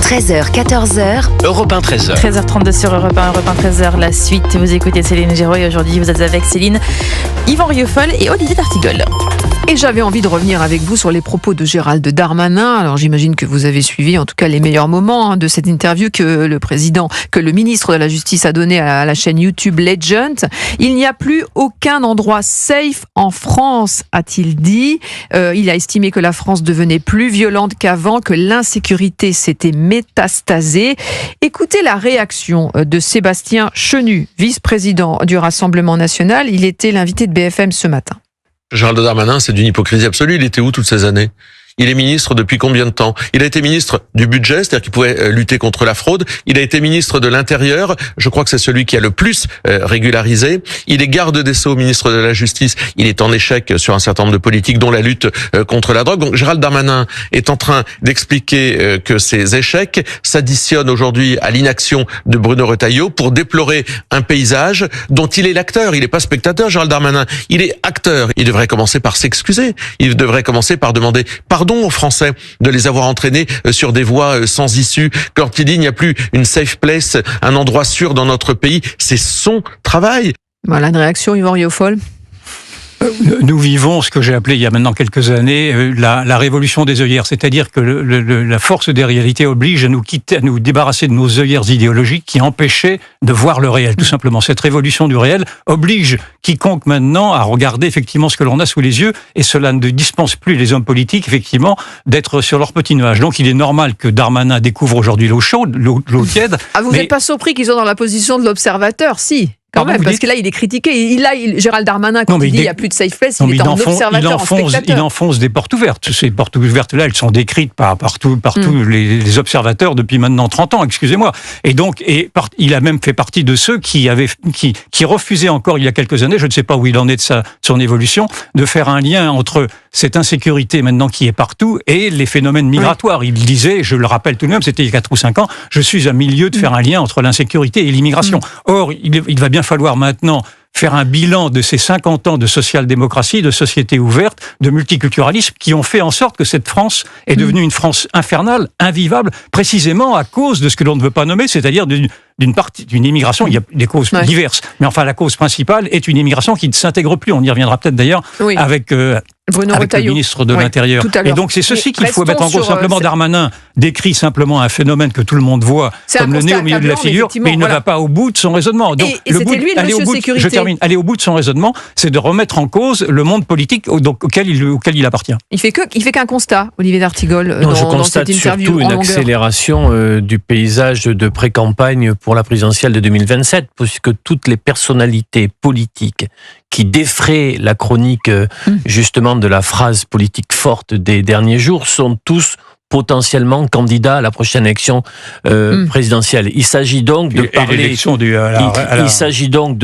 13h, 14h. Europe 1, 13h. 13h32 sur Europe 1, Europe 1, 13h, la suite. Vous écoutez Céline Géraud et aujourd'hui vous êtes avec Céline, Yvan Rieufol et Olivier d'Artigol. Et j'avais envie de revenir avec vous sur les propos de Gérald Darmanin. Alors j'imagine que vous avez suivi en tout cas les meilleurs moments de cette interview que le ministre de la Justice a donné à la chaîne YouTube Legend. Il n'y a plus aucun endroit safe en France, a-t-il dit. Il a estimé que la France devenait plus violente qu'avant, que l'insécurité s'était métastasée. Écoutez la réaction de Sébastien Chenu, vice-président du Rassemblement national. Il était l'invité de BFM ce matin. Gérald Darmanin, c'est d'une hypocrisie absolue. Il était où toutes ces années ? Il est ministre depuis combien de temps ? Il a été ministre du budget, c'est-à-dire qu'il pouvait lutter contre la fraude. Il a été ministre de l'Intérieur. Je crois que c'est celui qui a le plus régularisé. Il est garde des Sceaux, ministre de la Justice. Il est en échec sur un certain nombre de politiques, dont la lutte contre la drogue. Donc Gérald Darmanin est en train d'expliquer que ces échecs s'additionnent aujourd'hui à l'inaction de Bruno Retailleau pour déplorer un paysage dont il est l'acteur. Il n'est pas spectateur, Gérald Darmanin. Il est acteur. Il devrait commencer par s'excuser. Il devrait commencer par demander pardon aux Français de les avoir entraînés sur des voies sans issue. Quand il dit il n'y a plus une safe place, un endroit sûr dans notre pays, c'est son travail. Voilà une réaction, Yvan Rieufol. Nous vivons ce que j'ai appelé il y a maintenant quelques années la révolution des œillères, c'est-à-dire que la force des réalités oblige à nous débarrasser de nos œillères idéologiques qui empêchaient de voir le réel. Tout simplement, cette révolution du réel oblige quiconque maintenant à regarder effectivement ce que l'on a sous les yeux, et cela ne dispense plus les hommes politiques effectivement d'être sur leur petit nuage. Donc il est normal que Darmanin découvre aujourd'hui l'eau chaude, l'eau tiède. Ah, vous n'êtes pas surpris qu'ils soient dans la position de l'observateur, si? Quand même, parce que là, il est critiqué. Gérald Darmanin, quand il dit qu'il n'y a plus de safe place, il est en observateur, en spectateur. Il enfonce des portes ouvertes. Ces portes ouvertes-là, elles sont décrites par tous les observateurs depuis maintenant 30 ans, excusez-moi. Et donc, il a même fait partie de ceux qui refusaient encore, il y a quelques années, je ne sais pas où il en est de son évolution, de faire un lien entre cette insécurité maintenant qui est partout et les phénomènes migratoires. Il disait, je le rappelle tout de même, c'était il y a 4 ou 5 ans, je suis à milieu de faire un lien entre l'insécurité et l'immigration. Or, il va bien falloir maintenant faire un bilan de ces 50 ans de social-démocratie, de société ouverte, de multiculturalisme, qui ont fait en sorte que cette France est devenue une France infernale, invivable, précisément à cause de ce que l'on ne veut pas nommer, c'est-à-dire d'une immigration. Il y a des causes diverses, mais enfin la cause principale est une immigration qui ne s'intègre plus. On y reviendra peut-être d'ailleurs avec le ministre de l'Intérieur. Et donc c'est ceci qu'il faut mettre en cause. Simplement, Darmanin décrit simplement un phénomène que tout le monde voit comme le nez au milieu de la figure, mais il ne va pas au bout de son raisonnement. Donc, aller au bout de son raisonnement, c'est de remettre en cause le monde politique auquel il appartient. Il fait qu'un constat, Olivier d'Artigol, je constate surtout une accélération du paysage de pré-campagne pour la présidentielle de 2027, puisque toutes les personnalités politiques qui défraient la chronique justement de la phrase politique forte des derniers jours sont tous potentiellement candidat à la prochaine élection présidentielle. Il s'agit donc de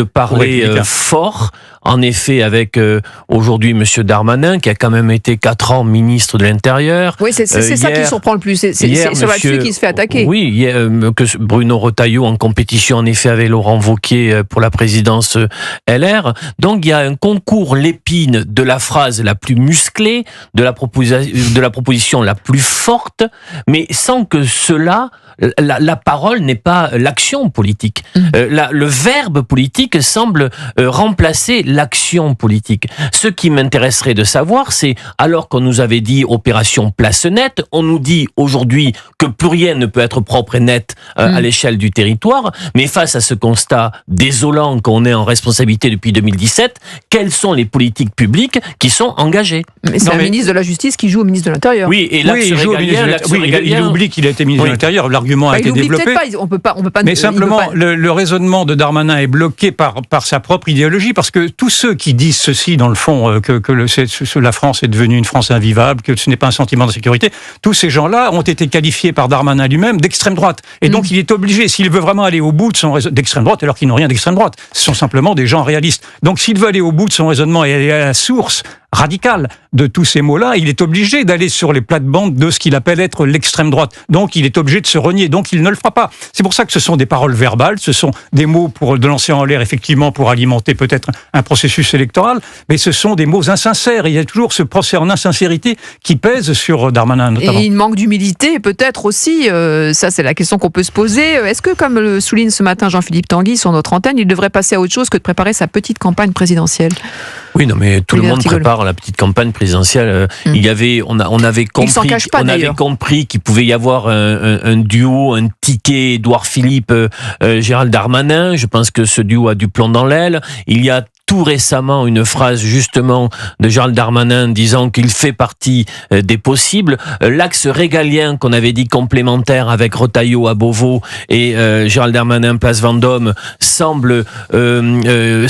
parler fort. En effet, avec aujourd'hui M. Darmanin, qui a quand même été 4 ans ministre de l'Intérieur. Oui, c'est ça qui surprend le plus. C'est là-dessus qu'il se fait attaquer. Oui, que Bruno Retailleau en compétition, en effet, avec Laurent Wauquiez pour la présidence LR. Donc, il y a un concours l'épine de la phrase la plus musclée, de la proposition la plus forte, mais sans que cela... La parole n'est pas l'action politique. Le verbe politique semble remplacer l'action politique. Ce qui m'intéresserait de savoir, c'est, alors qu'on nous avait dit opération place nette, on nous dit aujourd'hui que plus rien ne peut être propre et net à l'échelle du territoire, mais face à ce constat désolant qu'on est en responsabilité depuis 2017, quelles sont les politiques publiques qui sont engagées? Mais c'est un ministre de la Justice qui joue au ministre de l'Intérieur. Oui, et là, il oublie qu'il a été ministre de l'Intérieur. L'argument a été développé. On peut pas. Mais simplement, le raisonnement de Darmanin est bloqué par sa propre idéologie, parce que tous ceux qui disent ceci, dans le fond, que la France est devenue une France invivable, que ce n'est pas un sentiment de sécurité, tous ces gens-là ont été qualifiés par Darmanin lui-même d'extrême droite. Et donc, il est obligé, s'il veut vraiment aller au bout de son raisonnement d'extrême droite, alors qu'ils n'ont rien d'extrême droite, ce sont simplement des gens réalistes. Donc, s'il veut aller au bout de son raisonnement et aller à la source, radicale de tous ces mots-là. Il est obligé d'aller sur les plates-bandes de ce qu'il appelle être l'extrême droite. Donc, il est obligé de se renier. Donc, il ne le fera pas. C'est pour ça que ce sont des paroles verbales, ce sont des mots de lancer en l'air, effectivement, pour alimenter peut-être un processus électoral, mais ce sont des mots insincères. Il y a toujours ce procès en insincérité qui pèse sur Darmanin, notamment. Et il manque d'humilité, peut-être aussi. Ça, c'est la question qu'on peut se poser. Est-ce que, comme le souligne ce matin Jean-Philippe Tanguy sur notre antenne, il devrait passer à autre chose que de préparer sa petite campagne présidentielle? Oui, non, mais tout le monde prépare la petite campagne présidentielle. On avait compris qu'il pouvait y avoir un duo, un ticket Édouard Philippe, Gérald Darmanin. Je pense que ce duo a du plomb dans l'aile. Il y a tout récemment une phrase justement de Gérald Darmanin disant qu'il fait partie des possibles. L'axe régalien qu'on avait dit complémentaire avec Retailleau à Beauvau et Gérald Darmanin place Vendôme semble se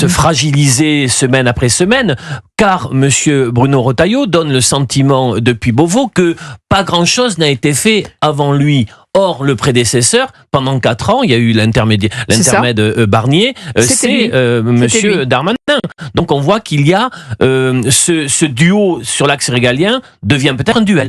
fragiliser semaine après semaine, car monsieur Bruno Retailleau donne le sentiment depuis Beauvau que pas grand-chose n'a été fait avant lui. Or, le prédécesseur, pendant 4 ans, il y a eu l'intermède Barnier, c'est monsieur Darmanin. Donc on voit qu'il y a ce duo sur l'axe régalien devient peut-être un duel.